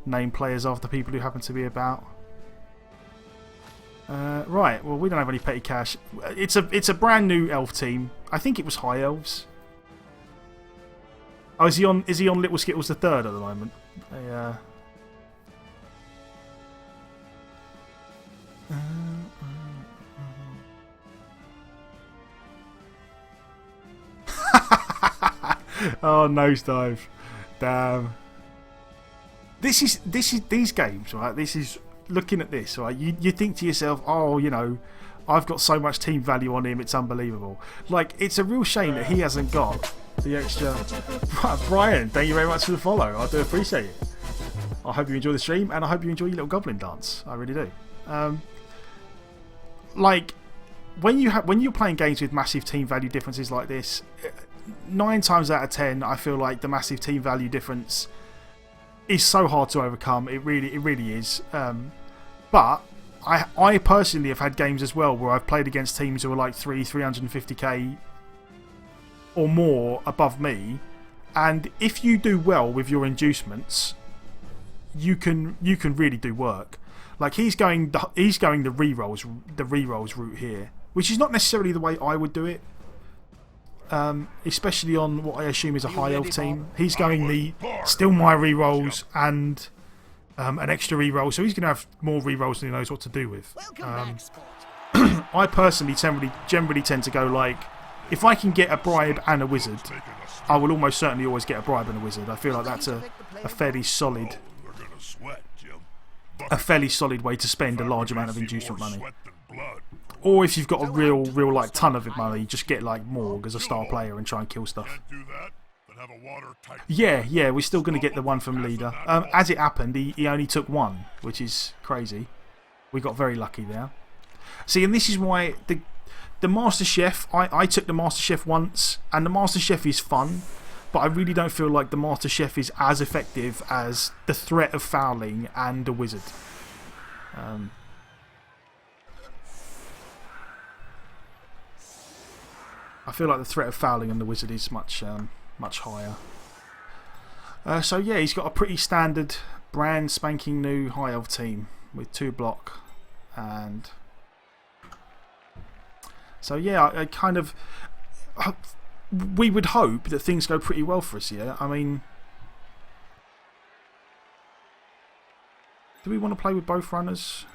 name players after people who happen to be about. Right, well, we don't have any petty cash. It's a brand new elf team. I think it was high elves. Oh, is he on Little Skittles the Third at the moment? Oh, nosedive. Damn. This is these games, right? This is looking at this, right? You think to yourself, oh, you know, I've got so much team value on him, it's unbelievable. Like, it's a real shame that he hasn't got the extra. Brian, thank you very much for the follow. I do appreciate it. I hope you enjoy the stream, and I hope you enjoy your little goblin dance. I really do. Like, when you're playing games with massive team value differences like this, 9 times out of 10, I feel like the massive team value difference is so hard to overcome. It really is. But I personally have had games as well where I've played against teams who are like 350k or more above me, and if you do well with your inducements, you can really do work. Like, he's going the rerolls route here, which is not necessarily the way I would do it. Especially on what I assume is a high elf team. He's going the still my rerolls and an extra reroll, so he's going to have more rerolls than he knows what to do with. I personally generally tend to go like, if I can get a bribe and a wizard, I will almost certainly always get a bribe and a wizard. I feel like that's a fairly solid way to spend a large amount of inducement money. Or if you've got a real like ton of money, just get like Morg as a star player and try and kill stuff. Yeah, we're still going to get the one from leader. As it happened, he only took 1, which is crazy. We got very lucky there. See, and this is why the Master Chef, I took the Master Chef once, and the Master Chef is fun, but I really don't feel like the Master Chef is as effective as the threat of fouling and a wizard. I feel like the threat of fouling and the wizard is much higher. So yeah, he's got a pretty standard, brand spanking new high elf team with 2 block, and so yeah, I kind of we would hope that things go pretty well for us here. I mean, do we want to play with both runners?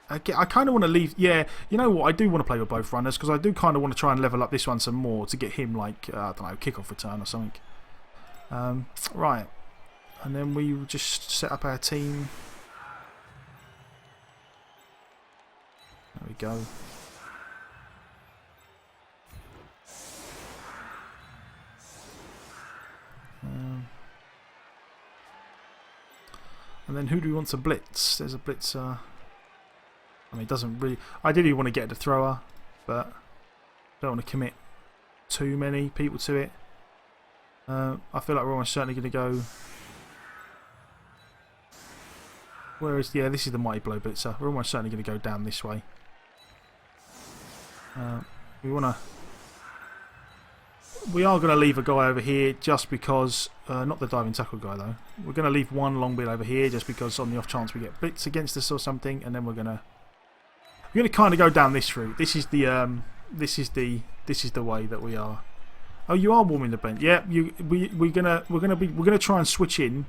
I kind of want to leave. Yeah, you know what? I do want to play with both runners because I do kind of want to try and level up this one some more to get him like I don't know, kickoff return or something. Right, and then we will just set up our team. There we go. And then who do we want to blitz? There's a blitzer. I mean, it doesn't really. I did want to get the thrower, but don't want to commit too many people to it. I feel like we're almost certainly going to go. Where is? Yeah, this is the Mighty Blow blitzer. We're almost certainly going to go down this way. We are going to leave a guy over here just because, not the diving tackle guy though. We're going to leave one long bit over here just because on the off chance we get blitz against us or something, and then we're going to kind of go down this route. This is the way that we are. Oh, you are warming the bench. Yeah, we're gonna try and switch in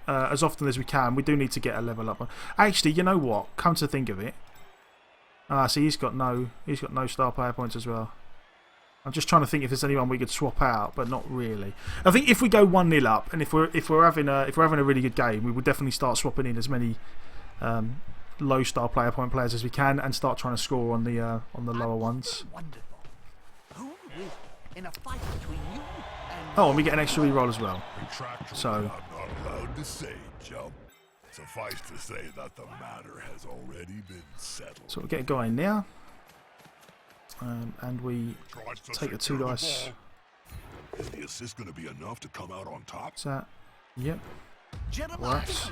as often as we can. We do need to get a level up. Actually, you know what? Come to think of it, see, he's got no star player points as well. I'm just trying to think if there's anyone we could swap out, but not really. I think if we go 1-0 up, and if we're having a really good game, we will definitely start swapping in as many low star player point players as we can, and start trying to score on the lower ones. Oh, and we get an extra reroll as well. So. Suffice to say that the matter has already been settled. So we'll get a guy in there. And we take the 2 dice. Is the assist going to be enough to come out on top? Is that? Yep. Works.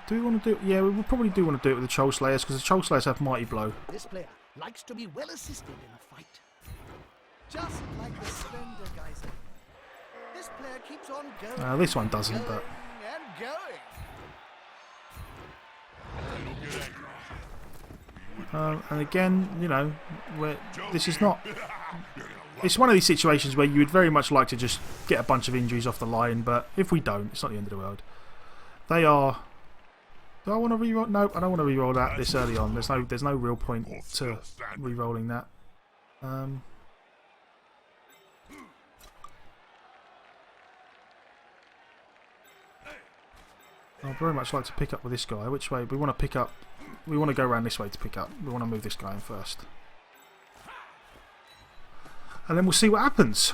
Do we want to do? Yeah, we probably do want to do it with the Troll Slayers because the Troll Slayers have Mighty Blow. This player likes to be well assisted in a fight. Just like the slender guys. keeps on going. This one doesn't, but... And going. And again, you know, this is not... It's one of these situations where you would very much like to just get a bunch of injuries off the line, but if we don't, it's not the end of the world. They are... Do I want to re-roll? Nope, I don't want to re-roll that this early on. There's no real point to re-rolling that. I'd very much like to pick up with this guy. Which way? We want to pick up... We want to go around this way to pick up. We want to move this guy in first. And then we'll see what happens.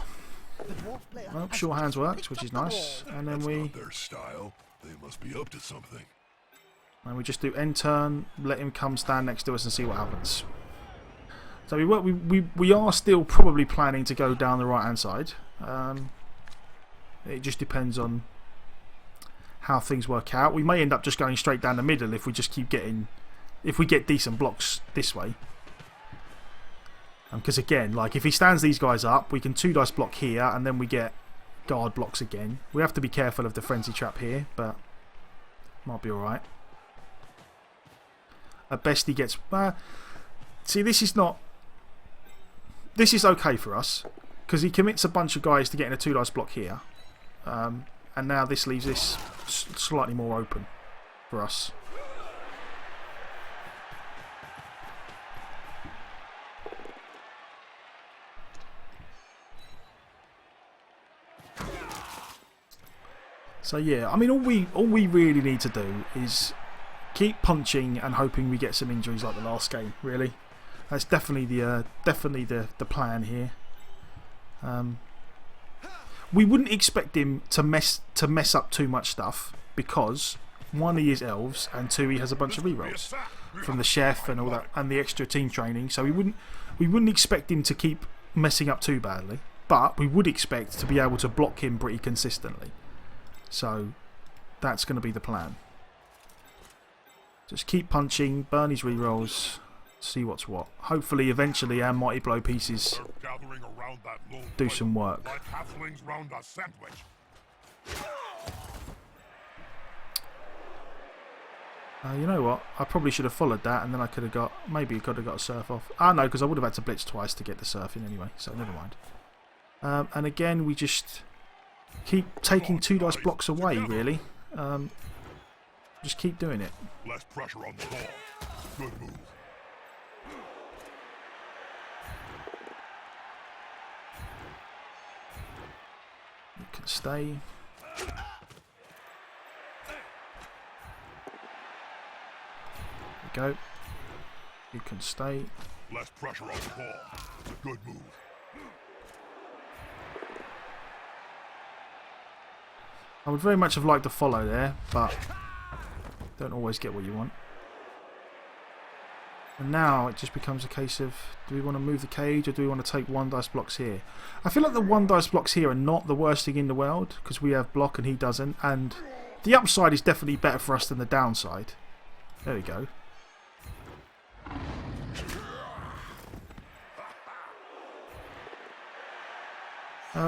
Well, sure hands works, which is nice. And then we... Their style. They must be up to something. And we just do end turn, let him come stand next to us and see what happens. So we are still probably planning to go down the right hand side. It just depends on how things work out. We may end up just going straight down the middle if we just keep getting... If we get decent blocks this way. Because again, like if he stands these guys up, we can 2-dice block here and then we get guard blocks again. We have to be careful of the frenzy trap here, but might be alright. At best he gets... see, this is not... This is okay for us, because he commits a bunch of guys to getting a 2-dice block here. And now this leaves this slightly more open for us. So yeah, I mean, all we really need to do is keep punching and hoping we get some injuries like the last game. Really, that's definitely the plan here. We wouldn't expect him to mess up too much stuff because one, he is elves, and two, he has a bunch of rerolls from the chef and all that, and the extra team training. So we wouldn't expect him to keep messing up too badly, but we would expect to be able to block him pretty consistently. So that's going to be the plan. Just keep punching, burn his rerolls, see what's what. Hopefully, eventually, our mighty blow pieces do some work. Like halflings round a sandwich. You know what? I probably should have followed that, and then I could have got... Maybe I could have got a surf off. Ah, no, because I would have had to blitz twice to get the surf in anyway, so never mind. And again, we just keep taking 2-dice blocks away, really. Just keep doing it. Less pressure on the ball. Good move. You can stay. There we go. You can stay. Less pressure on the ball. Good move. I would very much have liked to follow there, but don't always get what you want. And now it just becomes a case of, do we want to move the cage or do we want to take 1-dice blocks here? I feel like the 1-dice blocks here are not the worst thing in the world because we have block and he doesn't, and the upside is definitely better for us than the downside. There we go.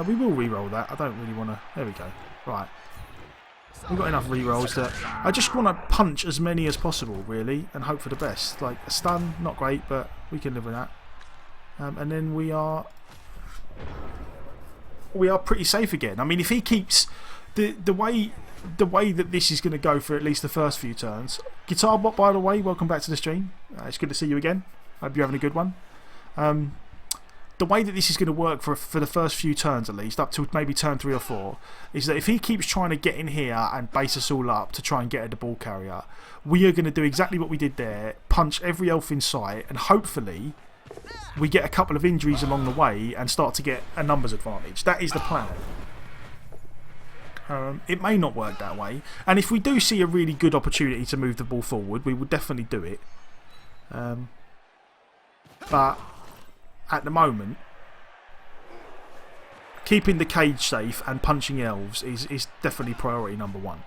We will re-roll that. I don't really want to... There we go. Right. We've got enough re-rolls that... I just want to punch as many as possible, really, and hope for the best. Like, a stun, not great, but we can live with that. And then we are pretty safe again. I mean, if he keeps... The way that this is going to go for at least the first few turns... Guitar Bot, by the way, welcome back to the stream. It's good to see you again. Hope you're having a good one. The way that this is going to work for the first few turns, at least, up to maybe turn 3 or 4, is that if he keeps trying to get in here and base us all up to try and get at the ball carrier, we are going to do exactly what we did there, punch every elf in sight, and hopefully we get a couple of injuries along the way and start to get a numbers advantage. That is the plan. It may not work that way, and if we do see a really good opportunity to move the ball forward, we will definitely do it. But at the moment, keeping the cage safe and punching elves is definitely priority number 1.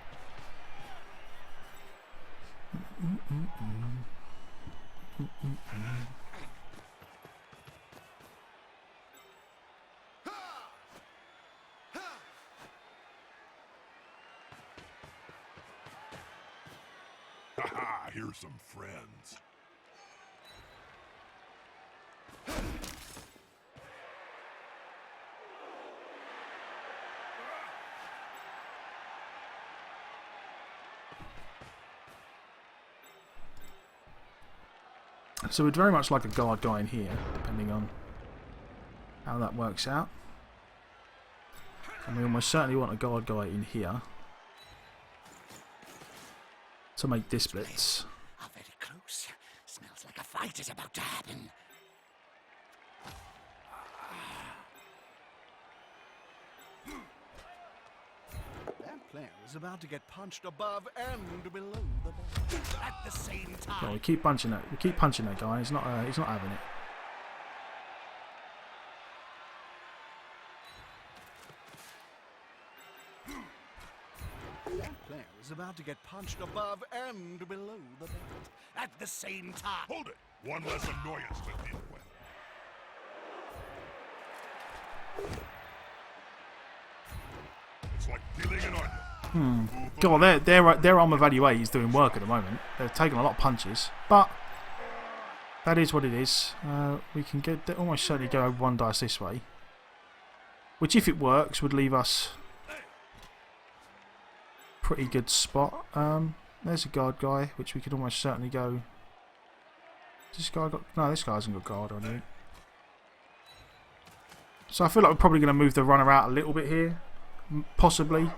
Haha, here's some friends. So we'd very much like a guard guy in here, depending on how that works out. And we almost certainly want a guard guy in here to make this blitz. Are very close. Smells like a fight is about to happen. That player is about to get punched above and below the belt at the same time. Well, we keep punching that. We keep punching that guy. He's not having it. That player is about to get punched above and below the belt at the same time. Hold it! One less annoyance to deal with. It's like peeling an onion. God, their armor value 8 is doing work at the moment. They're taking a lot of punches, but that is what it is. We can almost certainly go over one dice this way, which, if it works, would leave us pretty good spot. There's a guard guy, which we could almost certainly go. This guy got no. This guy hasn't got guard on him. So I feel like we're probably going to move the runner out a little bit here, possibly.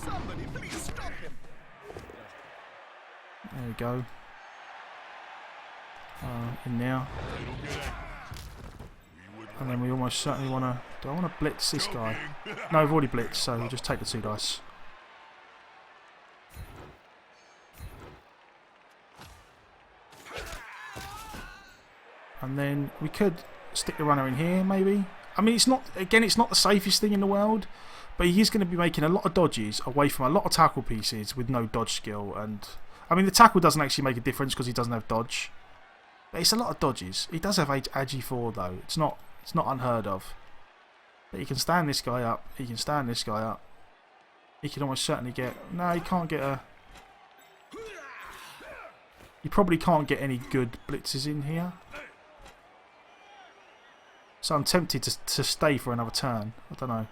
Somebody please stop him. There we go. In now. And then we almost certainly want to... Do I want to blitz this guy? No, I've already blitzed, so we'll just take the 2 dice. And then we could stick the runner in here, maybe. I mean, it's not... Again, it's not the safest thing in the world, but he is going to be making a lot of dodges away from a lot of tackle pieces with no dodge skill. And I mean, the tackle doesn't actually make a difference because he doesn't have dodge. But it's a lot of dodges. He does have Agi 4 though. It's not unheard of. But he can stand this guy up. He can stand this guy up. He can almost certainly get... No, he can't get a... You probably can't get any good blitzes in here. So I'm tempted to stay for another turn. I don't know.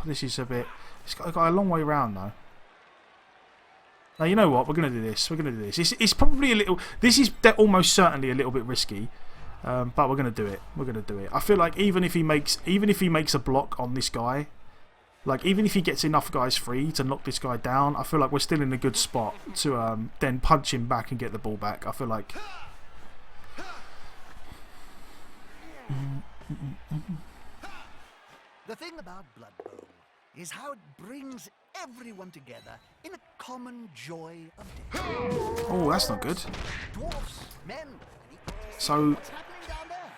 This is a bit... It's got a long way around though. Now you know what? We're going to do this. We're going to do this. It's probably a little... This is almost certainly a little bit risky. But we're going to do it. We're going to do it. I feel like even if he makes a block on this guy, like even if he gets enough guys free to knock this guy down, I feel like we're still in a good spot to then punch him back and get the ball back. I feel like... The thing about Blood Bowl is how it brings everyone together in a common joy of death. Oh, that's not good. Dwarfs, men, So, what's happening down there?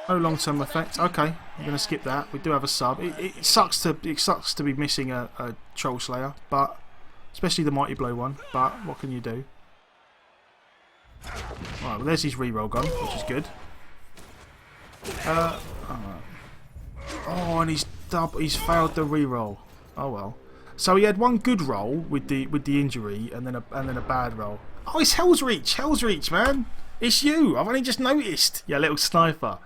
no long-term effect. Okay, I'm going to skip that. We do have a sub. It sucks to be missing a Troll Slayer, but especially the Mighty Blow one. But what can you do? Right, well, there's his reroll gone, which is good. Oh, and he's failed the reroll. Oh well. So he had one good roll with the injury, and then a bad roll. Oh, it's Hell's Reach! Hell's Reach, man! It's you! I've only just noticed! Yeah, little sniper.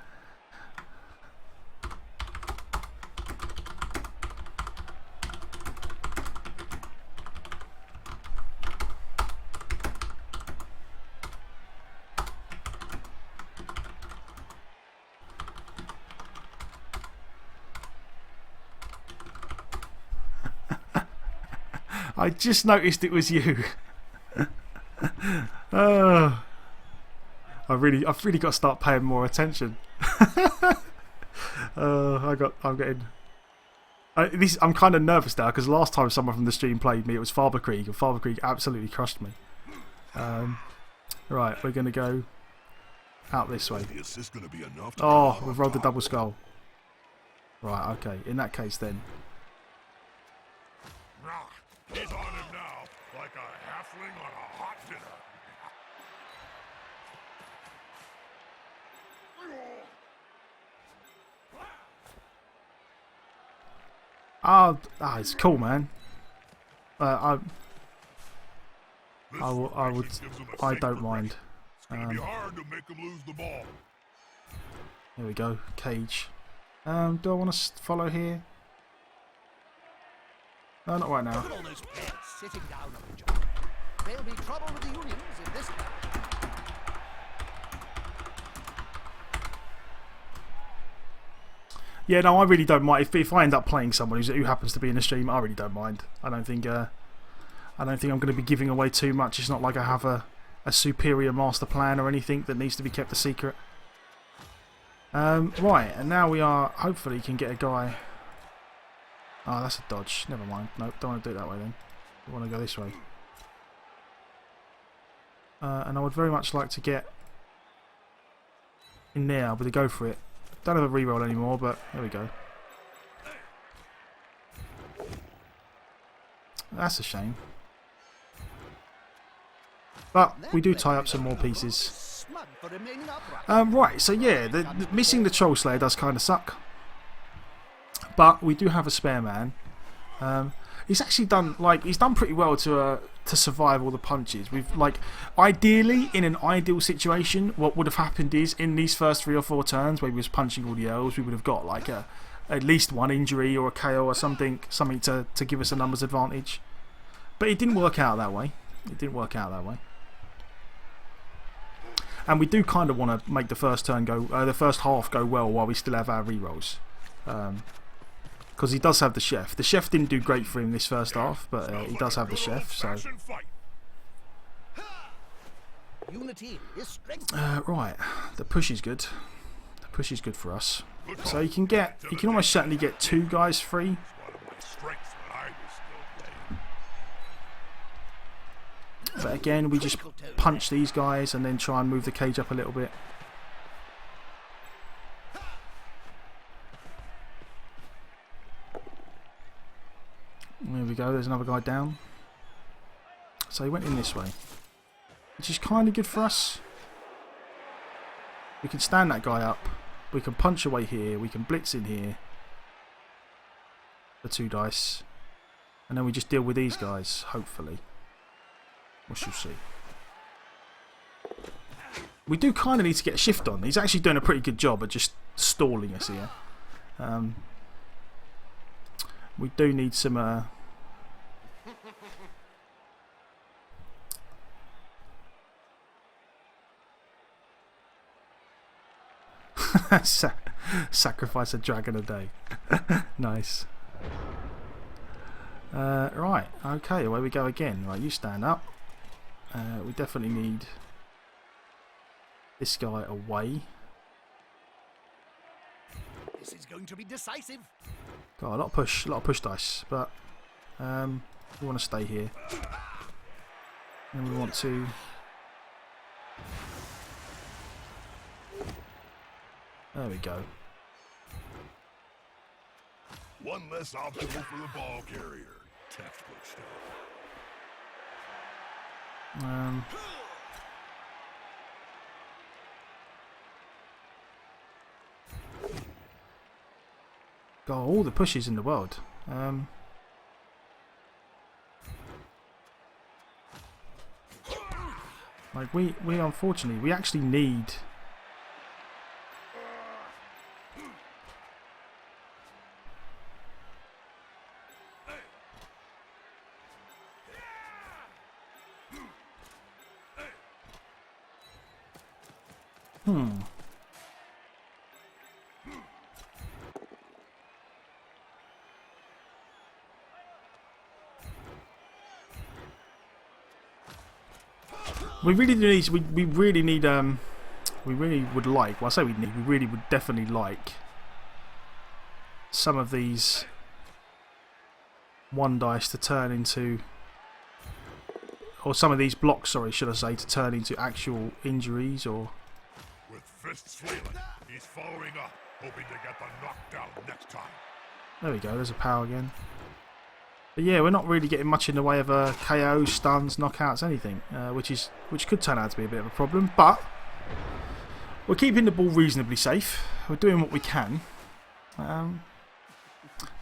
I just noticed it was you. I've really got to start paying more attention. I'm getting. I'm kind of nervous now because last time someone from the stream played me, it was Faberkrieg, and Faberkrieg absolutely crushed me. Right, we're gonna go out this way. Is this gonna be enough to Oh, we've rolled the double skull. Right, okay. In that case, then. He's on him now, like like a halfling on a hot dinner. It's cool, man. I don't mind. It's gonna be hard to make him lose the ball. There we go, cage. Do I want to follow here? No, not right now. Look at all those players sitting down on the job. There'll be trouble with the unions if this happens. Yeah, no, I really don't mind. If I end up playing someone who happens to be in the stream, I really don't mind. I don't think I'm going to be giving away too much. It's not like I have a superior master plan or anything that needs to be kept a secret. Right, and now we are. Hopefully, can get a guy. Oh, that's a dodge. Never mind. Nope, don't want to do it that way then. I want to go this way. And I would very much like to get in there, but to go for it. Don't have a reroll anymore, but there we go. That's a shame. But we do tie up some more pieces. Right, so yeah, missing the Troll Slayer does kind of suck. But we do have a spare man. He's actually done pretty well to survive all the punches. Ideally, in an ideal situation, what would have happened is in these first 3 or 4 turns where he was punching all the Earls, we would have got like at least 1 injury or a KO or something to give us a numbers advantage. But it didn't work out that way. And we do kind of want to make the first turn the first half go well while we still have our rerolls. Because he does have the chef. The chef didn't do great for him this first half, but he does have the chef. So right, the push is good. The push is good for us. So you can almost certainly get 2 guys free. But again, we just punch these guys and then try and move the cage up a little bit. There we go, there's another guy down. So he went in this way, which is kind of good for us. We can stand that guy up, we can punch away here, we can blitz in here for 2 dice, and then we just deal with these guys, hopefully. We shall see. We do kind of need to get a shift on. He's actually doing a pretty good job at just stalling us here. We do need some sacrifice a dragon a day. Nice. Right, okay, away we go again. Right, you stand up. We definitely need this guy away. This is going to be decisive. Got a lot of push dice, but we want to stay here. And we want to there we go. One less obstacle for the ball carrier. Textbook stuff. Got all the pushes in the world. Like we unfortunately we actually need. We really need. We really need. We really would like. Well, I say we need. We really would definitely like some of these 1 dice to turn into, or some of these blocks. Sorry, should I say, to turn into actual injuries or. With fists flailing, he's following up, hoping to get the knockdown next time. There we go. There's a power again. But yeah, we're not really getting much in the way of KOs, stuns, knockouts, anything, which could turn out to be a bit of a problem. But we're keeping the ball reasonably safe. We're doing what we can. But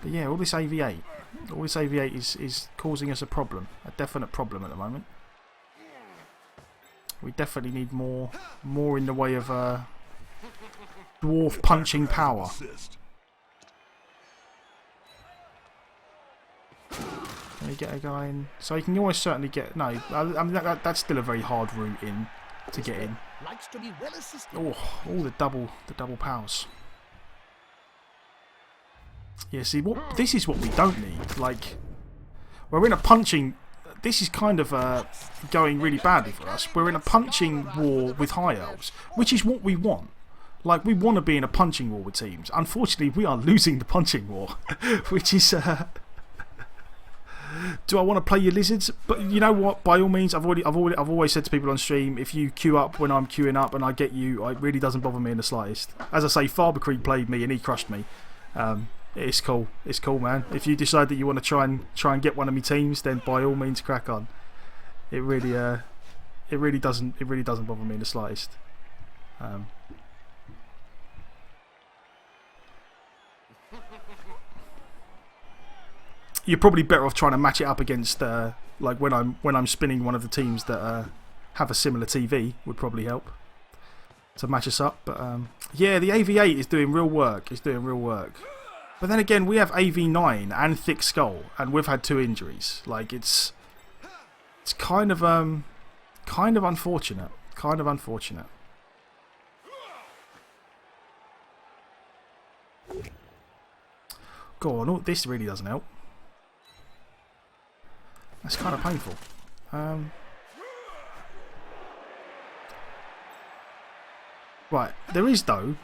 yeah, all this AV8 is causing us a problem, a definite problem at the moment. We definitely need more in the way of dwarf punching power. Can we get a guy in? So you can always certainly get... No, I mean that's still a very hard route in to get in. Oh, all the double powers. Yeah, see, this is what we don't need. Like, we're in a punching... This is kind of going really badly for us. We're in a punching war with high elves, which is what we want. Like, we want to be in a punching war with teams. Unfortunately, we are losing the punching war, which is... Do I want to play your lizards? But you know what? By all means, I've always said to people on stream, if you queue up when I'm queuing up and I get you, it really doesn't bother me in the slightest. As I say, Farber Creek played me and he crushed me. It's cool. It's cool, man. If you decide that you want to try and get one of my teams, then by all means, crack on. It really doesn't bother me in the slightest. You're probably better off trying to match it up against like when I'm spinning one of the teams that have a similar TV would probably help to match us up. But yeah, the AV8 is doing real work. It's doing real work. But then again, we have AV9 and Thick Skull, and we've had 2 injuries. Like it's kind of unfortunate. Kind of unfortunate. Go on, this really doesn't help. That's kind of painful. Right, there is though.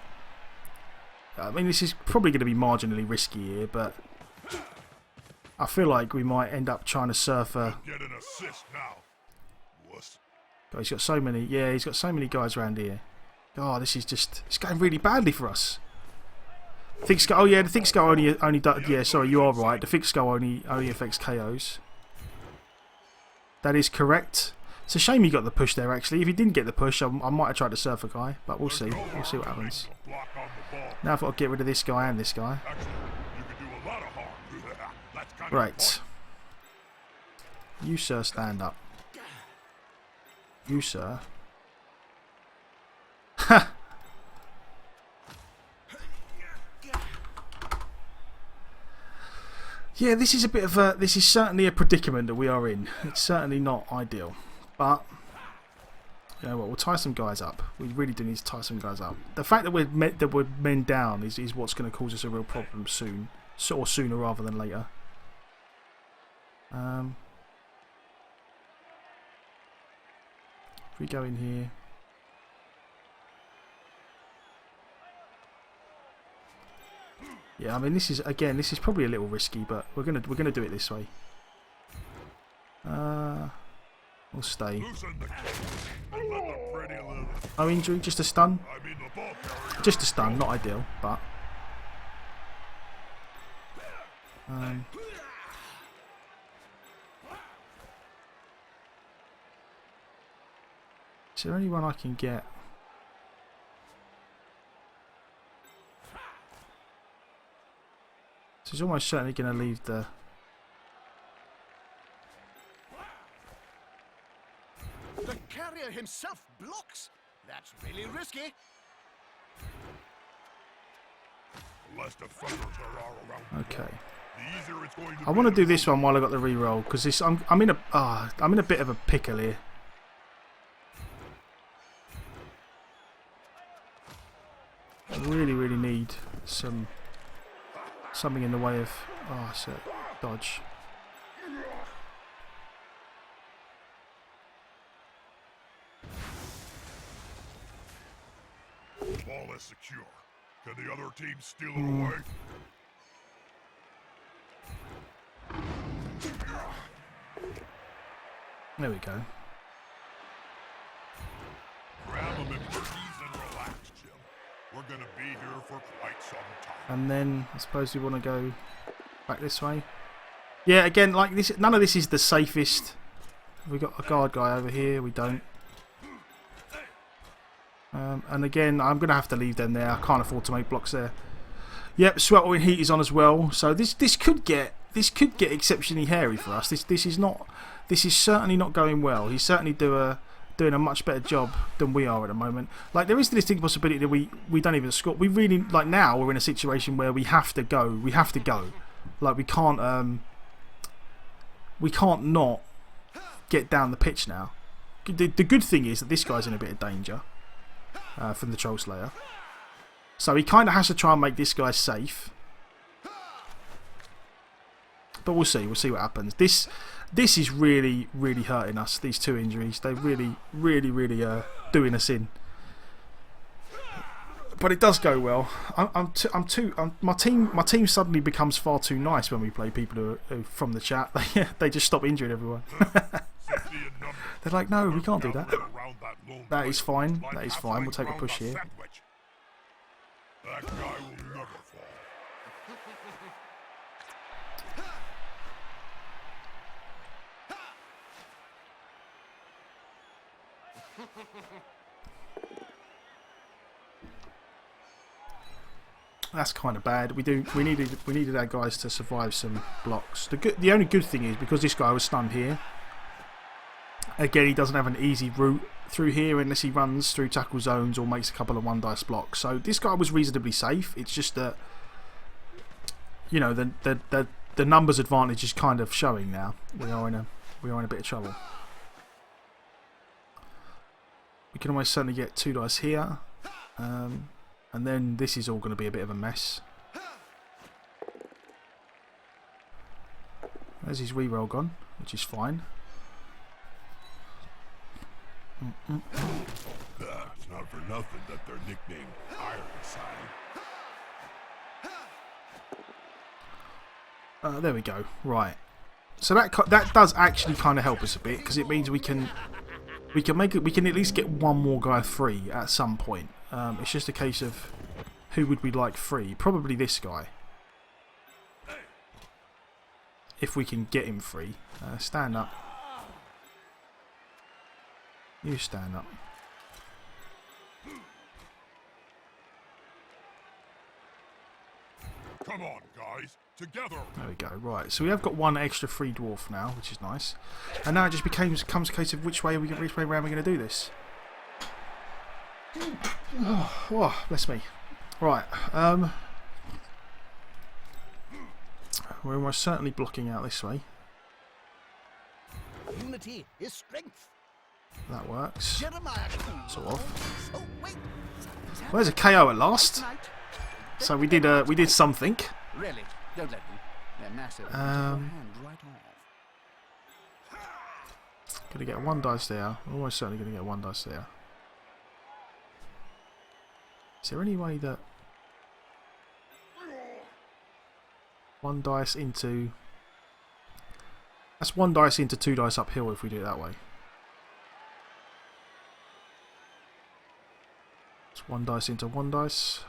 I mean, this is probably going to be marginally risky here, but I feel like we might end up trying to surf a... Get an assist now. God, he's got so many. Yeah, he's got so many guys around here. Oh, this is just... It's going really badly for us. Thick Skull... Oh yeah, the Thick Skull only yeah, sorry, you are right. The Thick Skull only affects KOs. That is correct. It's a shame he got the push there, actually. If he didn't get the push, I might have tried to surf a guy, but we'll see. We'll see what happens. Now I've got to get rid of this guy and this guy. Right. You, sir, stand up. You, sir. Ha! Yeah, this is a bit of a... This is certainly a predicament that we are in. It's certainly not ideal. But, you know what, we'll tie some guys up. We really do need to tie some guys up. The fact that we're men down is what's going to cause us a real problem soon. Or sooner rather than later. If we go in here... Yeah, I mean, this is probably a little risky, but we're gonna do it this way. We'll stay. No injury, just a stun. Just a stun, not ideal, but. Is there anyone I can get? He's almost certainly going to leave the... The carrier himself blocks. That's really risky. Okay. I want to do this one while I got the reroll because I'm in a bit of a pickle here. I really need something in the way of... Oh, it's a dodge. Ball is secure. Can the other team steal it away? There we go. Grab them in peace and relax, Jim. We're gonna be here for quite some time. And then I suppose we want to go back this way. Yeah, again, like this, none of this is the safest. We got a guard guy over here. We don't. And again, I'm going to have to leave them there. I can't afford to make blocks there. Yep, sweltering heat is on as well. So this could get exceptionally hairy for us. This is certainly not going well. He's certainly doing a much better job than we are at the moment. Like, there is the distinct possibility that we don't even score. We really, like, now we're in a situation where we have to go. We have to go. Like, we can't not get down the pitch now. The good thing is that this guy's in a bit of danger from the Troll Slayer. So he kind of has to try and make this guy safe. But we'll see. We'll see what happens. This is really, really hurting us. These 2 injuries, they really, really, really are doing us in. But it does go well. My team suddenly becomes far too nice when we play people who from the chat. They just stop injuring everyone. They're like, no, we can't do that. That is fine. That is fine. We'll take a push here. That guy will never fall. That's kind of bad. We needed our guys to survive some blocks. The only good thing is, because this guy was stunned here. Again, he doesn't have an easy route through here unless he runs through tackle zones or makes a couple of 1-dice blocks. So this guy was reasonably safe. It's just that, you know, the numbers advantage is kind of showing now. We are in a bit of trouble. We can almost certainly get 2 dice here, and then this is all going to be a bit of a mess. There's his reroll gone, which is fine. It's not for nothing that they're nicknamed Ironside. There we go. Right. So that does actually kind of help us a bit, because it means we can at least get one more guy free at some point. It's just a case of who would we like free. Probably this guy, if we can get him free. Stand up. You stand up. Come on, guys. Together. There we go. Right. So we have got 1 extra free dwarf now, which is nice. And now it just comes a case of which way round we're going to do this. Oh, bless me. Right. We're almost certainly blocking out this way. Unity is strength. That works. Jeremiah. Sort of. Oh, wait. Well, there's a KO at last. So we did something. Really? Don't let them. They're massive. Um, Hand right off. Gonna get 1 dice there. Almost certainly gonna get 1 dice there. Is there any way that 1 dice into... That's 1 dice into 2 dice uphill if we do it that way. It's 1 dice into 1 dice.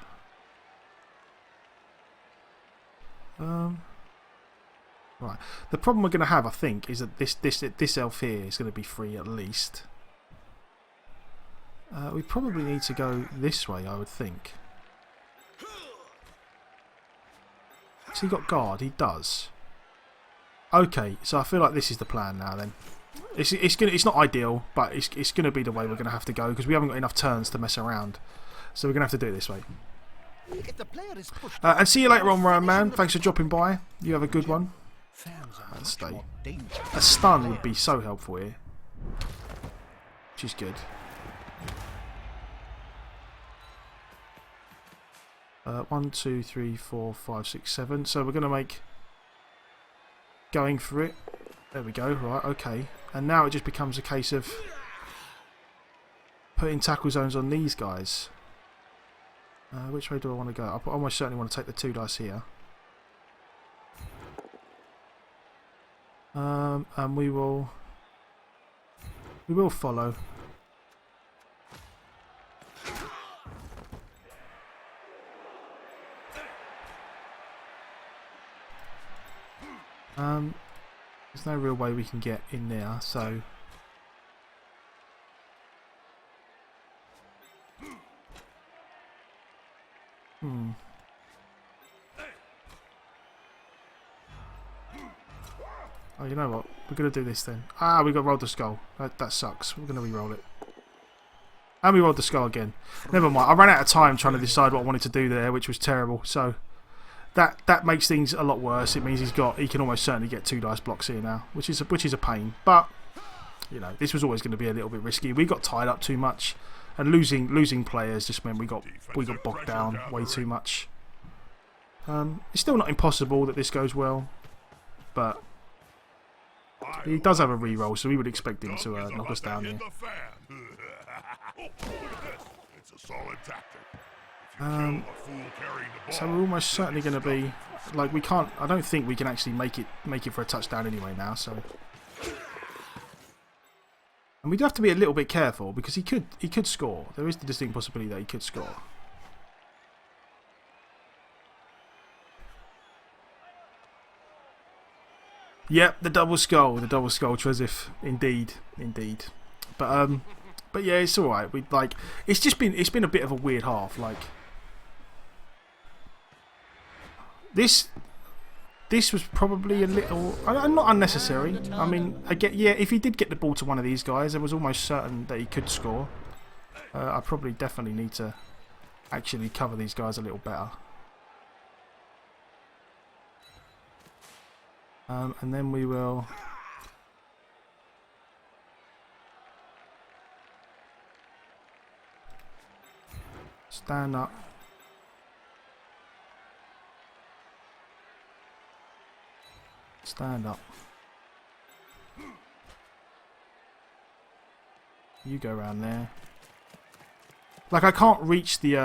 Right. The problem we're going to have, I think, is that this elf here is going to be free at least. We probably need to go this way, I would think. Has he got guard? He does. Okay, so I feel like this is the plan now. Then it's not ideal, but it's going to be the way we're going to have to go, because we haven't got enough turns to mess around. So we're going to have to do it this way. And see you later on, Ryan Man. Thanks for dropping by. You have a good one. Stay. A stun would be so helpful here, which is good. 1, 2, 3, 4, 5, 6, 7. So we're going to make going for it. There we go. Right. Okay. And now it just becomes a case of putting tackle zones on these guys. Which way do I want to go? I almost certainly want to take the 2 dice here. And we will follow. There's no real way we can get in there, so... Oh, you know what? We're going to do this then. Ah, we got rolled the skull. That sucks. We're going to re-roll it. And we rolled the skull again. Never mind. I ran out of time trying to decide what I wanted to do there, which was terrible. So that makes things a lot worse. It means he can almost certainly get 2 dice blocks here now, which is a pain. But you know, this was always going to be a little bit risky. We got tied up too much, and losing players just meant we got bogged down way too much. It's still not impossible that this goes well, but he does have a re-roll, so we would expect him to knock us down here. It's a solid tactic. So we're almost certainly going to be like, we can't. I don't think we can actually make it for a touchdown anyway now. So, and we'd have to be a little bit careful because he could score. There is the distinct possibility that he could score. Yep, the double skull, Trezif, indeed. But yeah, it's all right. It's been a bit of a weird half. Like this was probably a little not unnecessary. I mean, if he did get the ball to one of these guys, it was almost certain that he could score. I probably definitely need to actually cover these guys a little better. And then we will stand up. Stand up. You go around there. Like, I can't reach the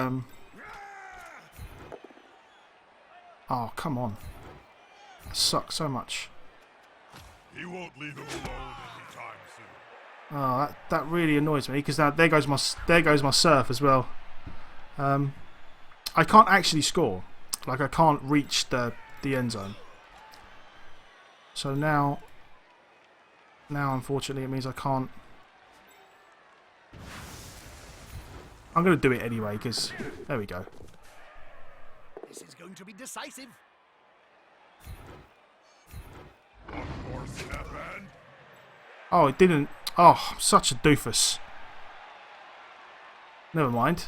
Oh, come on. That sucks so much. He won't leave him alone anytime soon. Oh, that really annoys me because now there goes my surf as well. I can't actually score. Like, I can't reach the end zone. So now unfortunately it means I can't. I'm going to do it anyway because there we go. This is going to be decisive. Oh, it didn't. Oh, I'm such a doofus. Never mind.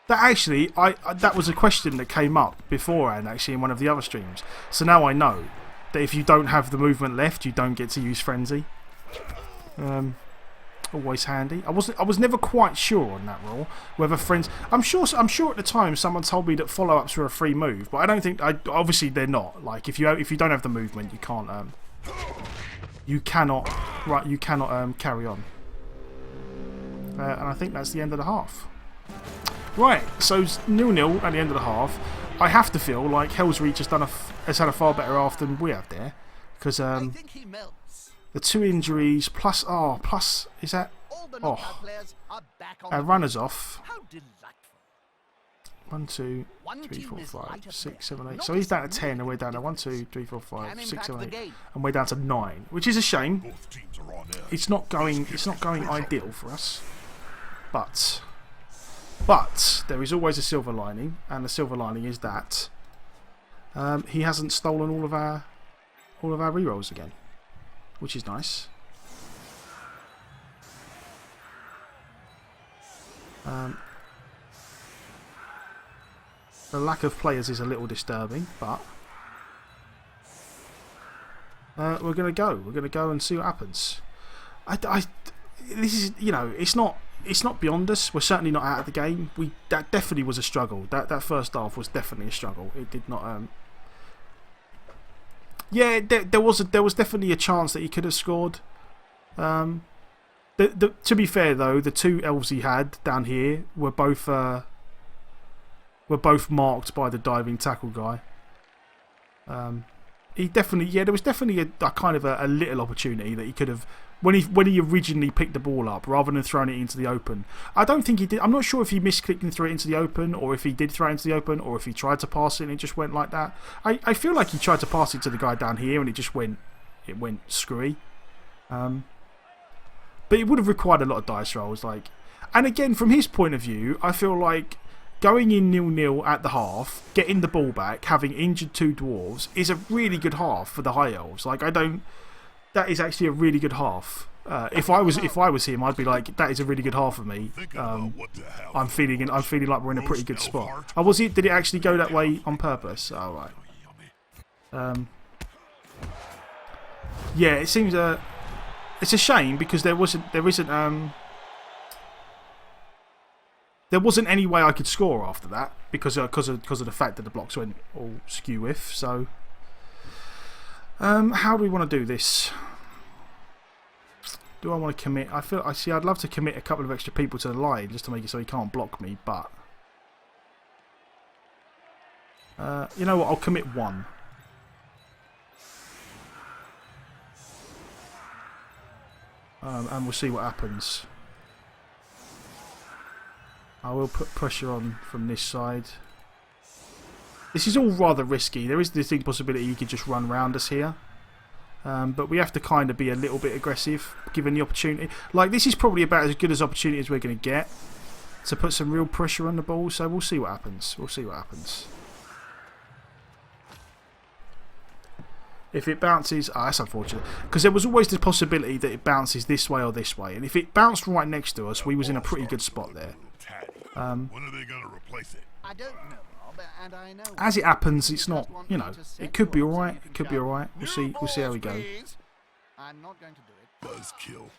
That actually, that was a question that came up beforehand, actually, in one of the other streams. So now I know that if you don't have the movement left, you don't get to use Frenzy. Always handy. I was never quite sure on that rule whether friends. I'm sure at the time someone told me that follow-ups were a free move, but I don't think. Obviously they're not. Like, if you don't have the movement, you can't. You cannot carry on. And I think that's the end of the half. Right, so 0-0 at the end of the half. I have to feel like Hell's Reach has had a far better half than we have there, because I think he melts. the 2 injuries plus is that All the knockout players are back on our runners off. How delightful. 1, 2, One 3, team 4, is 5, light of 6, 7, 8. breath. So he's down to 10 and we're down to 1, 2, 3, 4, 5, Can 6, impact 7, the 8, game. and we're down to 9, which is a shame. Both teams are on edge. It's not going ideal for us, but there is always a silver lining, and the silver lining is that he hasn't stolen all of our rerolls again, which is nice. The lack of players is a little disturbing, but we're going to go and see what happens. This is, you know, it's not beyond us. We're certainly not out of the game. That definitely was a struggle. That first half was definitely a struggle. It did not. Yeah, there was definitely a chance that he could have scored. To be fair though, the 2 elves he had down here were both marked by the diving tackle guy. There was definitely a kind of a little opportunity that he could have when he originally picked the ball up, rather than throwing it into the open. I don't think he did. I'm not sure if he misclicked and threw it into the open, or if he did throw it into the open, or if he tried to pass it and it just went like that. I feel like he tried to pass it to the guy down here and it went screwy. But it would have required a lot of dice rolls. And again, from his point of view, I feel like going in 0-0 at the half, getting the ball back, having injured 2 dwarves is a really good half for the High Elves. That is actually a really good half. If I was him, I'd be like, that is a really good half for me. I'm feeling like we're in a pretty good spot. Oh, was it? Did it actually go that way on purpose? Oh, right. Yeah, it seems it's a shame because there wasn't any way I could score after that because of the fact that the blocks went all skew with. So, how do we want to do this? Do I want to commit? I'd love to commit a couple of extra people to the line just to make it so he can't block me. But you know what? I'll commit 1. And we'll see what happens. I will put pressure on from this side. This is all rather risky. There is the distinct possibility he could just run round us here. But we have to kind of be a little bit aggressive given the opportunity. This is probably about as good as opportunity as we're going to get to put some real pressure on the ball. So we'll see what happens. We'll see what happens. If it bounces... that's unfortunate. Because there was always the possibility that it bounces this way or this way. And if it bounced right next to us, we was in a pretty good spot there. When are they going to replace it? I don't know, Rob, and I know. As it happens, it's not, it could be alright. It could be alright. We'll see how we go. I'm not going to do it. Buzzkill.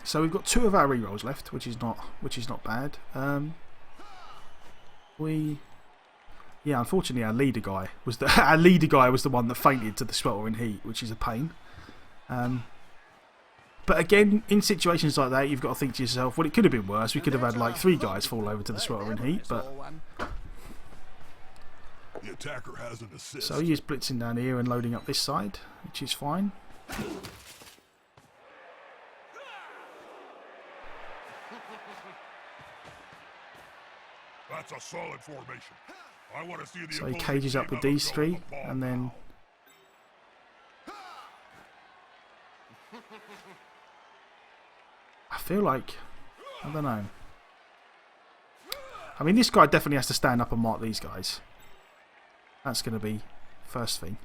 So we've got 2 of our rerolls left, which is not bad. Yeah, unfortunately, our leader guy was the one that fainted to the sweltering heat, which is a pain. But again, in situations like that, you've got to think to yourself, well, it could have been worse. We could have had 3 guys fall over to the sweltering heat, but the attacker has an assist. So he is blitzing down here and loading up this side, which is fine. That's a solid formation. I want to see the So he cages up with these 3, and then I feel like, I don't know. I mean, this guy definitely has to stand up and mark these guys. That's going to be first thing.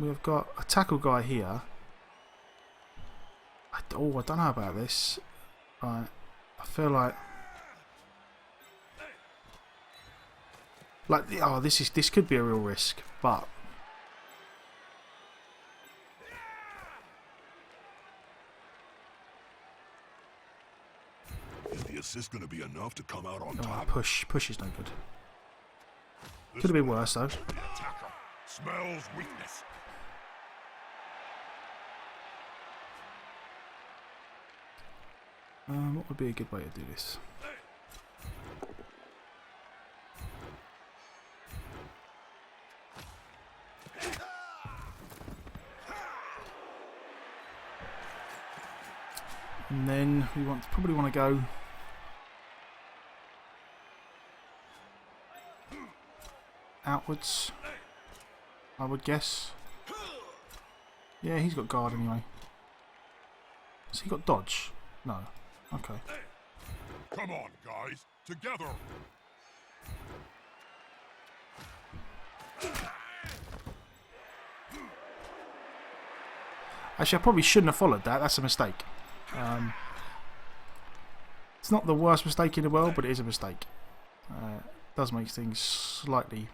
We've got a tackle guy here. I don't know about this. Right, I feel like this could be a real risk, but is the assist going to be enough to come out on top? Push is no good. Could have been worse though. The attacker smells weakness. What would be a good way to do this? And then we probably want to go outwards, I would guess. Yeah, he's got guard anyway. Has he got dodge? No. Okay. Come on, guys, together. Actually, I probably shouldn't have followed that. That's a mistake. It's not the worst mistake in the world, but it is a mistake. It does make things slightly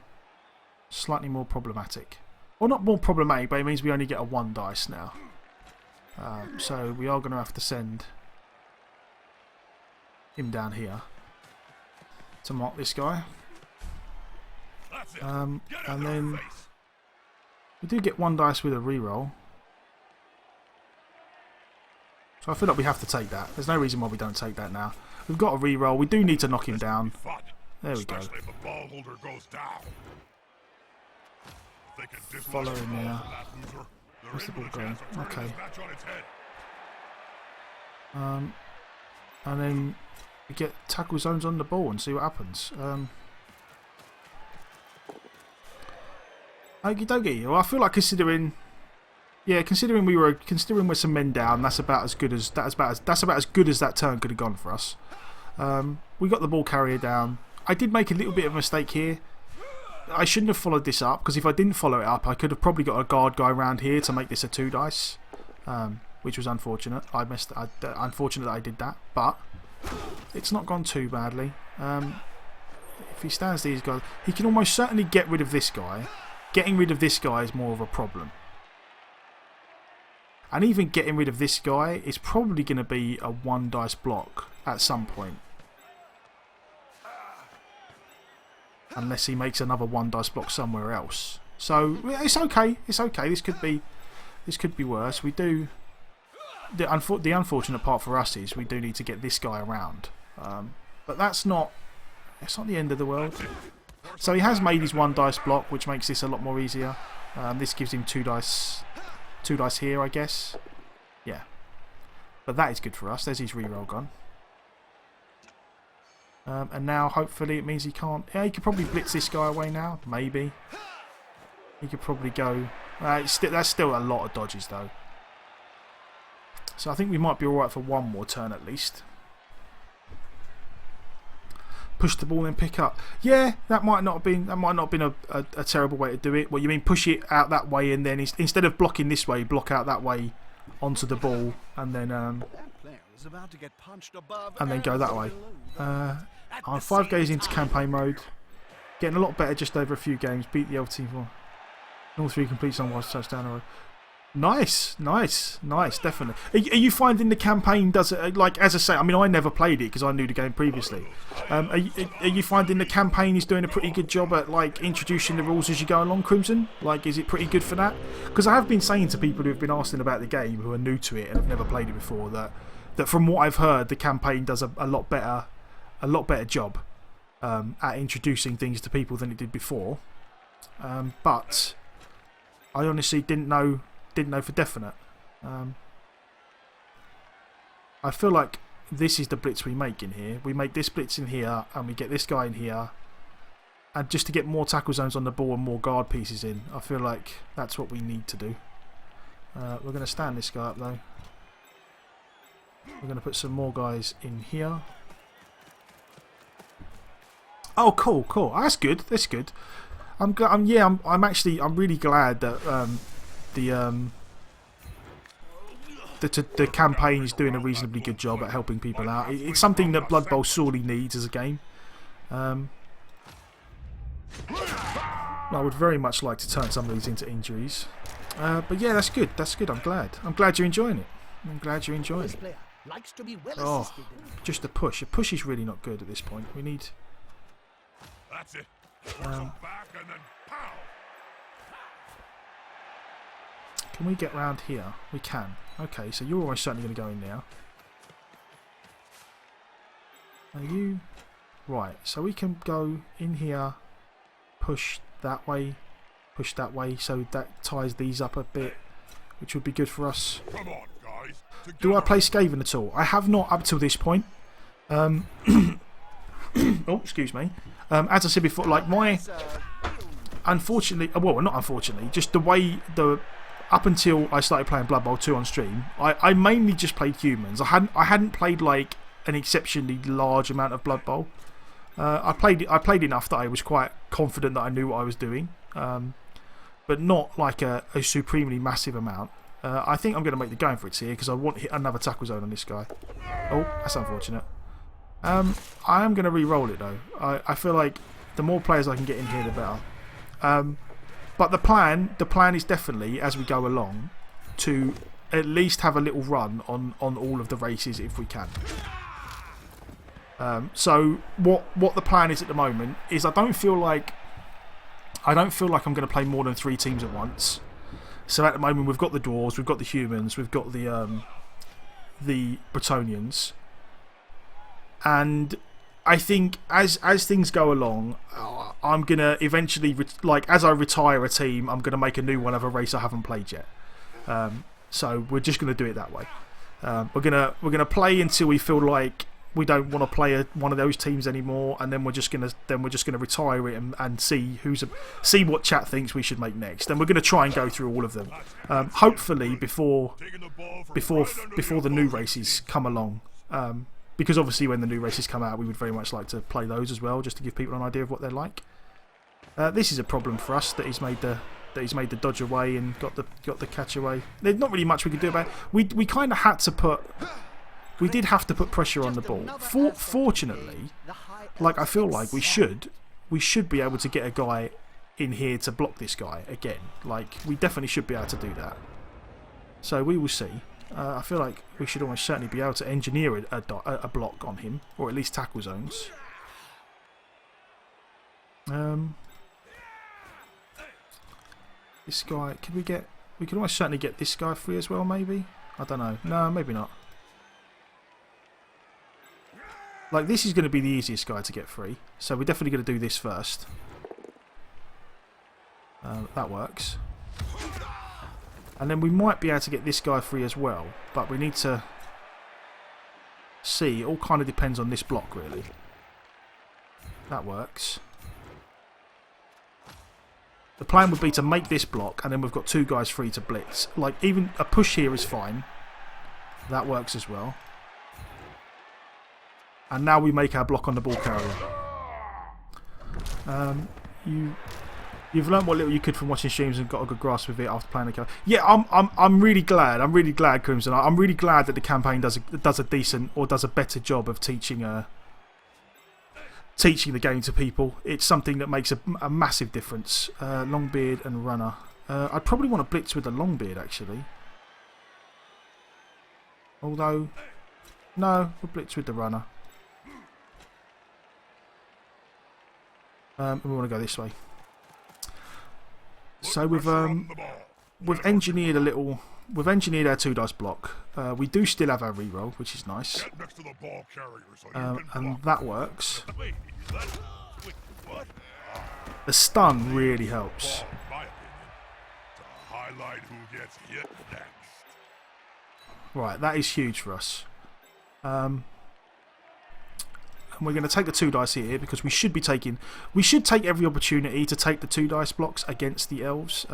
more problematic. Well, not more problematic, but it means we only get a 1 dice now. So we are going to have to send him down here to mark this guy. And then We do get 1 dice with a reroll. So I feel like we have to take that. There's no reason why we don't take that now. We've got a reroll. We do need to knock him down. There we go. Especially if the ball holder goes down. They can dislodge Follow him the ball now. from that loser. They're Where's the in ball with a going? chance of turning Okay. this match on its head. And then we get tackle zones on the ball and see what happens. Okie dokie. Well, I feel like considering we're some men down, that's about as good as that turn could have gone for us. We got the ball carrier down. I did make a little bit of a mistake here. I shouldn't have followed this up, because if I didn't follow it up, I could have probably got a guard guy around here to make this a 2 dice, which was unfortunate. Unfortunate that I did that, but it's not gone too badly. If he stands these guys, he can almost certainly get rid of this guy. Getting rid of this guy is more of a problem. And even getting rid of this guy is probably going to be a 1 dice block at some point. Unless he makes another 1 dice block somewhere else. So it's okay. It's okay. This could be worse. We do. The unfortunate part for us is we do need to get this guy around. But that's not. It's not the end of the world. So he has made his 1 dice block, which makes this a lot more easier. This gives him 2 dice. 2 dice here, I guess. Yeah. But that is good for us. There's his reroll gone. And now, hopefully, it means he can't... Yeah, he could probably blitz this guy away now. Maybe. He could probably go... that's still a lot of dodges, though. So I think we might be alright for 1 more turn, at least. Push the ball and pick up. Yeah, that might not have been a terrible way to do it. Well, you mean push it out that way, and then instead of blocking this way, block out that way onto the ball, and then go that way. I'm 5 games into campaign mode, getting a lot better. Just over a few games, beat the old team for all 3 completes on 1 touchdown in a row. Nice, definitely. Are you finding the campaign does it, like, as I say, I mean, I never played it because I knew the game previously. Are you finding the campaign is doing a pretty good job at, like, introducing the rules as you go along, Crimson? Like, is it pretty good for that? Because I have been saying to people who have been asking about the game, who are new to it and have never played it before, that from what I've heard, the campaign does a lot better job at introducing things to people than it did before. But I honestly didn't know for definite. I feel like this is the blitz we make in here. We make this blitz in here, and we get this guy in here, and just to get more tackle zones on the ball and more guard pieces in. I feel like that's what we need to do. We're going to stand this guy up though. We're going to put some more guys in here. Oh, cool. Oh, that's good. That's good. I'm really glad that the campaign is doing a reasonably good job at helping people out. It's something that Blood Bowl sorely needs as a game. I would very much like to turn some of these into injuries. But yeah, that's good. That's good. I'm glad you're enjoying it. I'm glad you're enjoying it. Oh, just a push. A push is really not good at this point. We need... That's it. Back and then pow. Can we get round here? We can. Okay, so you're almost certainly going to go in there. Are you... Right, so we can go in here, push that way, so that ties these up a bit, which would be good for us. Come on, guys. Do I play Skaven at all? I have not up till this point. Oh, excuse me. As I said before, like my... Unfortunately... Well, not unfortunately, just the way the... Up until I started playing Blood Bowl 2 on stream, I mainly just played humans. I hadn't played like an exceptionally large amount of Blood Bowl. I played enough that I was quite confident that I knew what I was doing, but not like a supremely massive amount. I think I'm going to make the going for it here because I want to hit another tackle zone on this guy. Oh, that's unfortunate. I am going to re-roll it though. I feel like the more players I can get in here, the better. But the plan is definitely, as we go along, to at least have a little run on all of the races if we can. So what the plan is at the moment is I don't feel like I'm going to play more than 3 teams at once. So at the moment we've got the dwarves, we've got the humans, we've got the Bretonians, and I think as things go along, I'm gonna eventually as I retire a team, I'm gonna make a new one of a race I haven't played yet. So we're just gonna do it that way. We're gonna play until we feel like we don't want to play one of those teams anymore, and then we're just gonna retire it and see what chat thinks we should make next. And we're gonna try and go through all of them, hopefully before the new races come along. Because obviously when the new races come out, we would very much like to play those as well, just to give people an idea of what they're like. This is a problem for us that he's made the dodge away and got the catch away. There's not really much we could do about it. We kind of had to put. We did have to put pressure on the ball. Fortunately, I feel like we should be able to get a guy in here to block this guy again. We definitely should be able to do that. So we will see. I feel like we should almost certainly be able to engineer a block on him, or at least tackle zones. This guy, we could almost certainly get this guy free as well, maybe? I don't know. No, maybe not. This is going to be the easiest guy to get free, so we're definitely going to do this first. That works. And then we might be able to get this guy free as well, but we need to see. It all kind of depends on this block, really. That works. The plan would be to make this block, and then we've got two guys free to blitz. Even a push here is fine. That works as well. And now we make our block on the ball carrier. You've learned what little you could from watching streams and got a good grasp of it after playing the campaign. Yeah, I'm really glad. I'm really glad, Crimson. I'm really glad that the campaign does a decent or does a better job of teaching the game to people. It's something that makes a massive difference. Longbeard and runner. I'd probably want to blitz with the Longbeard actually. Although, no, we'll blitz with the runner. And we want to go this way. So we've engineered a little. We've engineered our 2 dice block. We do still have our reroll, which is nice. And that works. The stun really helps. Right, that is huge for us. And we're going to take the 2 dice here because we should take every opportunity to take the 2 dice blocks against the elves.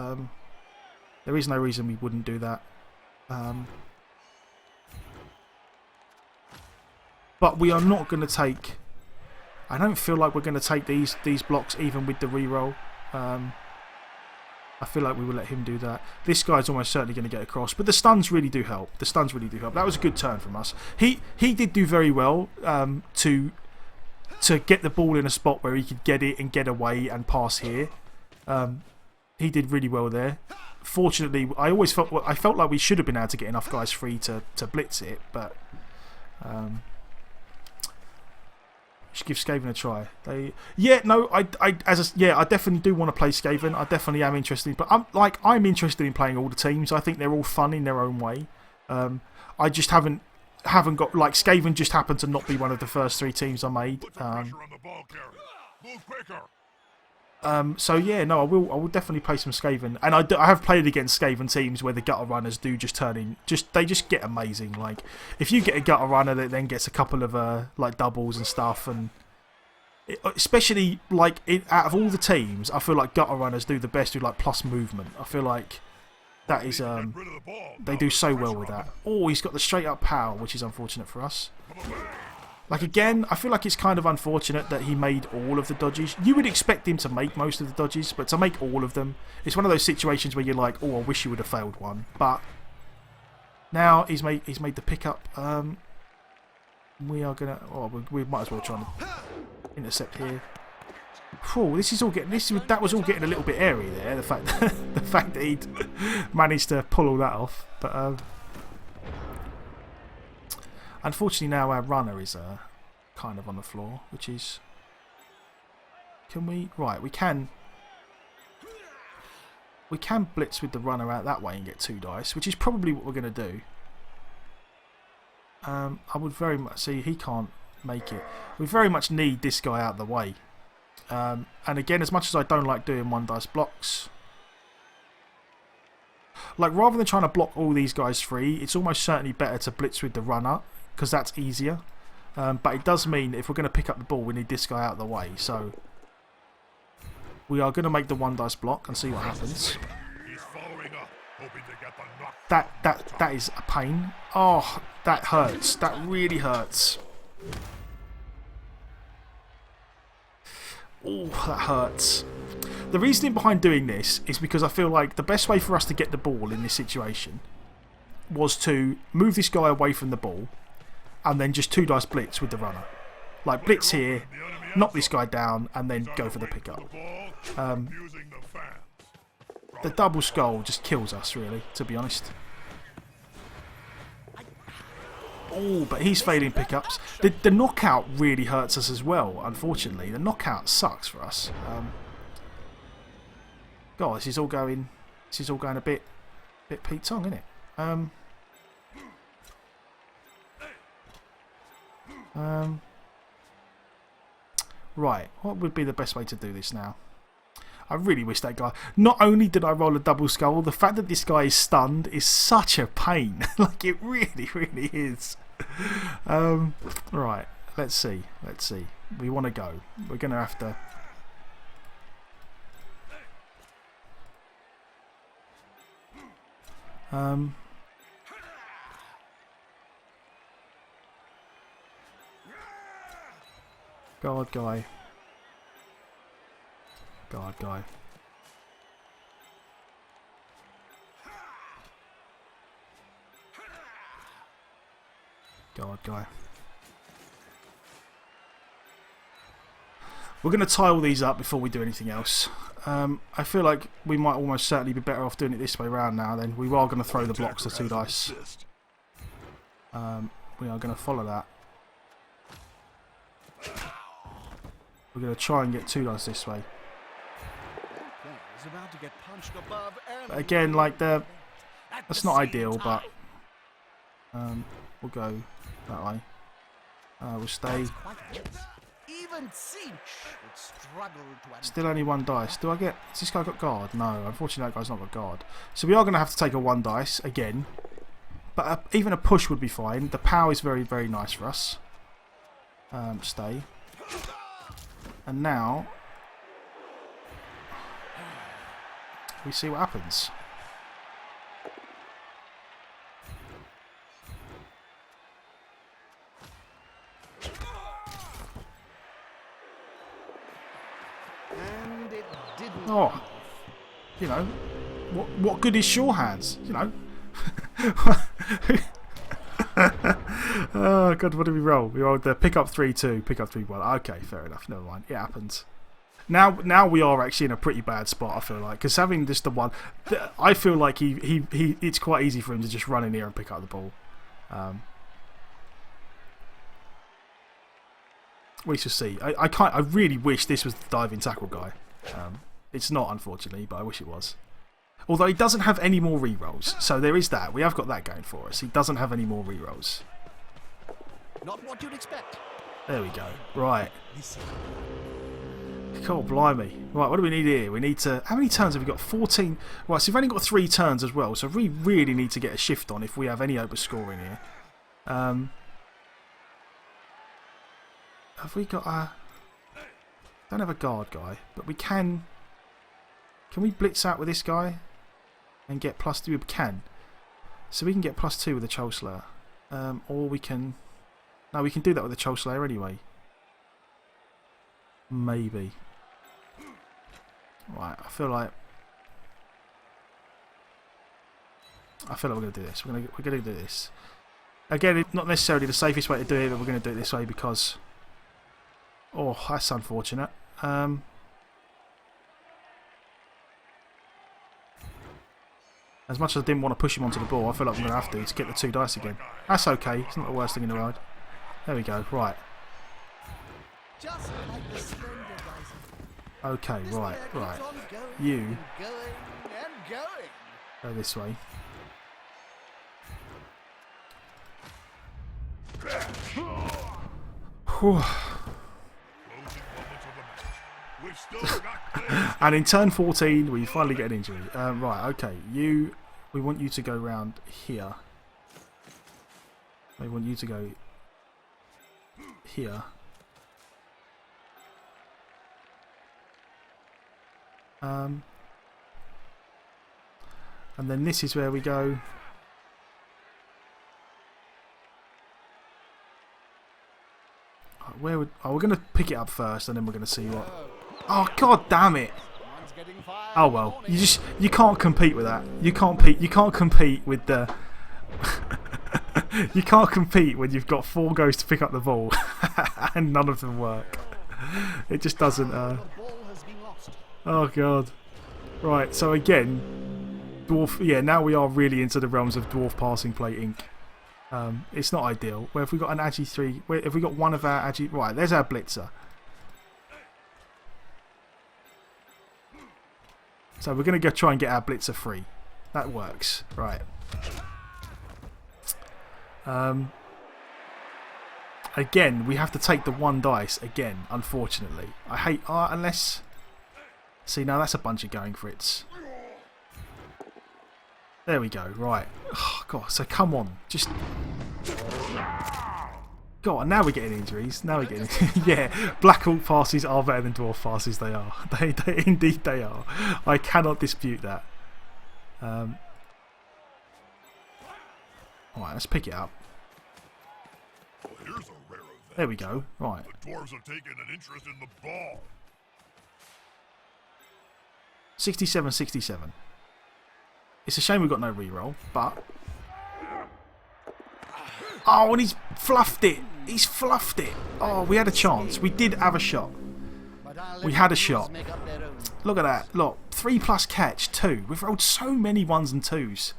There is no reason we wouldn't do that. But we are not going to take. I don't feel like we're going to take these blocks even with the reroll. I feel like we will let him do that. This guy's almost certainly going to get across, but the stuns really do help. The stuns really do help. That was a good turn from us. He did do very well to get the ball in a spot where he could get it and get away and pass here. He did really well there. Fortunately, I felt like we should have been able to get enough guys free to blitz it, but should give Skaven a try. I definitely do want to play Skaven. I definitely am interested, but I'm interested in playing all the teams. I think they're all fun in their own way. I just haven't got Skaven just happened to not be one of the first 3 teams I made. So yeah, no, I will definitely play some Skaven, and I have played against Skaven teams where the gutter runners do just turn in, they just get amazing. If you get a gutter runner that then gets a couple of doubles and stuff, and especially out of all the teams, I feel like gutter runners do the best with plus movement. I feel like that is they do so well with that. Oh, he's got the straight up power, which is unfortunate for us. Again, I feel like it's kind of unfortunate that he made all of the dodges. You would expect him to make most of the dodges, but to make all of them, it's one of those situations where you're like, oh, I wish you would have failed one. But now he's made the pickup. We are gonna. Oh, we might as well try and intercept here. Whew, that was all getting a little bit airy there. The fact that he'd managed to pull all that off, but. Unfortunately, now our runner is kind of on the floor, which is. Can we? Right, we can we can blitz with the runner out that way and get 2 dice, which is probably what we're going to do. I would very much... See, he can't make it. We very much need this guy out of the way. And again, as much as I don't like doing 1 dice blocks... Like, rather than trying to block all these guys free, it's almost certainly better to blitz with the runner, because that's easier. But it does mean if we're going to pick up the ball, we need this guy out of the way. So we are going to make the 1 dice block and see what happens. That is a pain. Oh, that hurts. That really hurts. Oh, that hurts. The reasoning behind doing this is because I feel like the best way for us to get the ball in this situation was to move this guy away from the ball and then just 2 dice blitz with the runner. Like, blitz here, knock this guy down, and then go for the pickup. The double skull just kills us, really, to be honest. Oh, but he's failing pickups. The knockout really hurts us as well, unfortunately. The knockout sucks for us. God, this is all going a bit Pete Tong, isn't it? Right, what would be the best way to do this now? I really wish that guy... Not only did I roll a double skull, the fact that this guy is stunned is such a pain. Like, it really, really is. Right, let's see. We want to go. We're going to have to... Guard guy. Guard guy. Guard guy. We're going to tie all these up before we do anything else. I feel like we might almost certainly be better off doing it this way around now then. We are going to throw the blocks to 2 dice. We are going to follow that. We're going to try and get 2 dice this way. But again, like, that's not ideal, but we'll go that way. We'll stay. Still only 1 dice. Do I get... Has this guy got guard? No, unfortunately that guy's not got guard. So we are going to have to take a 1 dice again. But even a push would be fine. The power is very, very nice for us. Stay. And now... we see what happens. And it didn't. Oh, you know, what good is sure hands? You know. Oh God, what did we roll? We rolled the pick up 3-2, pick up 3-1. Okay, fair enough. Never mind. It happens. Now we are actually in a pretty bad spot. I feel like, because having just the 1, I feel like it's quite easy for him to just run in here and pick up the ball. We shall see. I really wish this was the diving tackle guy. It's not, unfortunately, but I wish it was. Although he doesn't have any more rerolls, so there is that. We have got that going for us. He doesn't have any more rerolls. Not what you'd expect. There we go. Right. God blimey. Right, what do we need here? We need to... How many turns have we got? 14. Right, so we've only got 3 turns as well, so we really need to get a shift on if we have any hope of scoring here. Have we got a... Don't have a guard guy, but we can... Can we blitz out with this guy and get +2? We can. So we can get +2 with the Troll Slayer. Or we can... No, we can do that with the Troll Slayer anyway. Maybe. Right, I feel like we're going to do this. We're going to do this. Again, it's not necessarily the safest way to do it, but we're going to do it this way because... Oh, that's unfortunate. As much as I didn't want to push him onto the ball, I feel like I'm going to have to get the 2 dice again. That's okay. It's not the worst thing in the world. There we go. Right. Just like the splendor rising. Okay, right. This man keeps on going You... and going and going? Go this way. Whew. And in turn 14, we finally get an injury. Right, okay. We want you to go round here. We want you to go here. And then this is where we go. Where would? Oh, we're going to pick it up first, and then we're going to see what. Oh, god damn it! Oh well, you can't compete with that. You can't compete with the. You can't compete when you've got 4 goes to pick up the ball and none of them work. It just doesn't. Oh god. Right. So again, Dwarf. Yeah. Now we are really into the realms of Dwarf Passing Play Inc. It's not ideal. Where have we got an Agi 3? Where have we got one of our Agi? Right. There's our Blitzer. So we're going to go try and get our Blitzer free. That works. Right. Again, we have to take the 1 dice again, unfortunately. I hate art unless... See, now that's a bunch of going for it. There we go. Right. Oh, God, so come on. Just... God, and now we're getting injuries. Now we're getting... Yeah, Black Orc passes are better than Dwarf passes. They are. Indeed they are. I cannot dispute that. Alright, let's pick it up. Well, here's a rare event. There we go. Right. The dwarves have taken an interest in the ball. 67-67. It's a shame we've got no reroll, but... Oh, and he's fluffed it. He's fluffed it. Oh, we had a chance. We did have a shot. We had a shot. Look at that. Look, 3+ catch, 2. We've rolled so many 1s and 2s.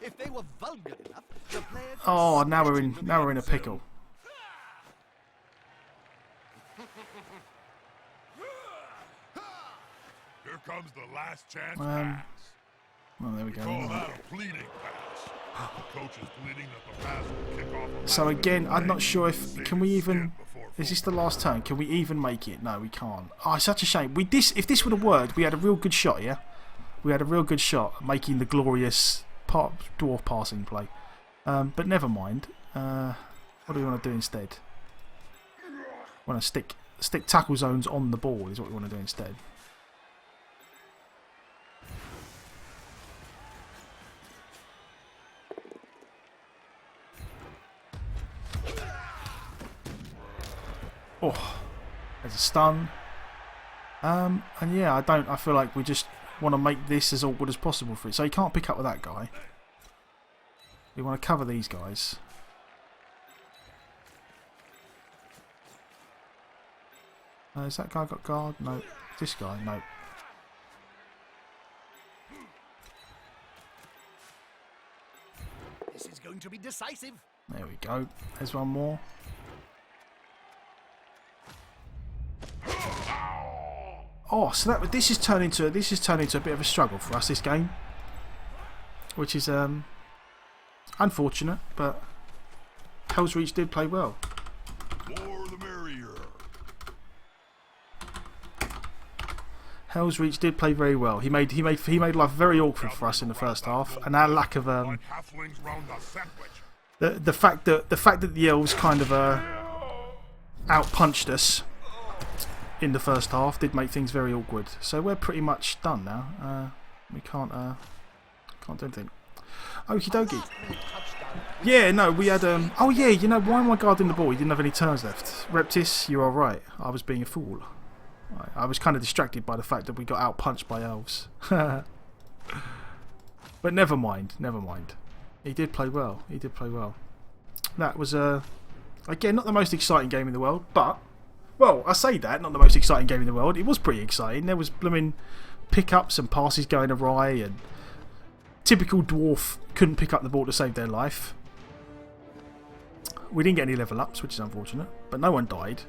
If they were vulgar enough, the player Oh, now we're in a pickle. Here comes the last chance pass. Oh, there we go. Call that a pleading pass. The coach is pleading that the pass will kick off. So again, I'm not sure if can we even. Is this the last turn? Can we even make it? No, we can't. Oh, it's such a shame. If this would have worked, we had a real good shot. Yeah, we had a real good shot at making the glorious Dwarf passing play. But never mind. What do we want to do instead? We want to stick tackle zones on the ball. Is what we want to do instead. Oh, there's a stun. And yeah, I feel like we just want to make this as awkward as possible for it. So you can't pick up with that guy. We want to cover these guys. Has that guy got guard? No. This guy? No. This is going to be decisive. There we go. There's one more. Oh, so this has turned into a bit of a struggle for us, this game, which is unfortunate. But Hell's Reach did play well. More the merrier. Hell's Reach did play very well. He made life very awkward for us in the first half, and our lack of the fact that the elves kind of outpunched us in the first half did make things very awkward. So we're pretty much done now. We can't do anything. Okie dokie. Yeah, no, we had oh yeah, you know, why am I guarding the ball? He didn't have any turns left. Reptis, you are right. I was being a fool. I was kind of distracted by the fact that we got outpunched by elves. But never mind. He did play well. That was again, not the most exciting game in the world, but well, I say that, not the most exciting game in the world. It was pretty exciting. There was blooming pickups and passes going awry, and typical Dwarf couldn't pick up the ball to save their life. We didn't get any level ups, which is unfortunate, but no one died,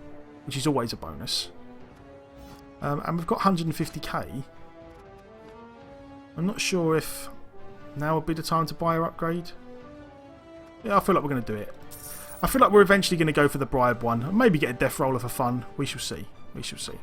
which is always a bonus. And we've got 150k. I'm not sure if now would be the time to buy her upgrade. Yeah, I feel like we're going to do it. I feel like we're eventually going to go for the bribe one. And maybe get a death roller for fun. We shall see. We shall see.